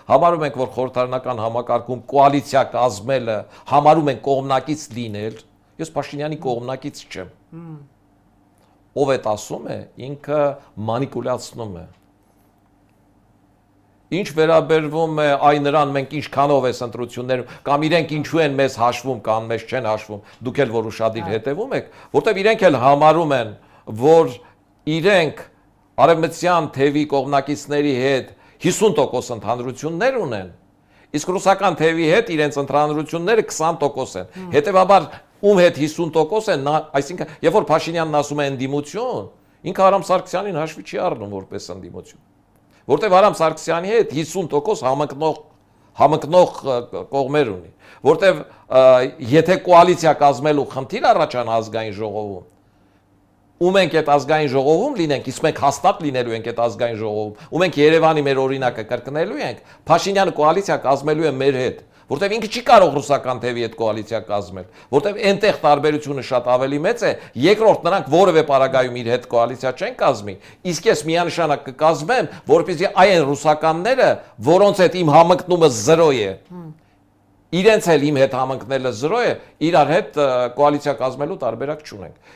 համարում ենք, որ խորհրդարանական համակարգում կոալիցիա կազմելը, համարում ենք կողմնակից լինել, ես Փաշինյանի կողմնակից չեմ։ Ով է ասում է, ինքը մանիպուլյացնում է։ Ինչ վերաբերվում է այ նրան մենք ինչքանով է ընտրություններում կամ իրենք ինչու են մեզ հաշվում կամ մեզ չեն հաշվում, դուք էլ որ ուշադիր հետևում եք, որտեղ իրենք էլ համարում են, որ իրենք արևմտյան թևի կողմնակիցների հետ 50% ընդհանրություններ ունեն, իսկ ռուսական թևի հետ իրենց ընդհանրությունները 20% են։ Հետևաբար ում հետ 50% են, այսինքն երբ որ Փաշինյանն ասում է ընդդիմություն, ինքը Արամ Սարգսյանին հաշվի չի առնում որպես ընդդիմություն։ Որտեւ Արամ Սարգսյանի հետ 50% համընկնող կողմեր ունի, որտեւ եթե կոալիցիա կազմելու խնդիր առաջան ազգային ժողովում, ու մենք այդ ազգային ժողովում լինենք, իսկ մենք հաստատ լինելու ենք այդ ազգային ժողովում, ու մենք Երևանի մեր օրինակը կրկնելու ենք, Փաշինյանը կոալիցիա կազմելու է մեր հետ, որտեւ ինքը չի կարող ռուսական թևի հետ կոալիցիա կազմել, որտեւ այնտեղ տարբերությունը շատ ավելի մեծ է, երկրորդ նրանք որևէ պարագայում իր հետ կոալիցիա չեն կազմի, իսկ ես միանշանակ կկազմեմ, որպեսզի այն ռուսականները, որոնց հետ իմ համընկնումը 0 է, իրենց էլ իմ հետ համընկնելը 0 է, իրար հետ կոալիցիա կազմելու տարբերակ չունենք։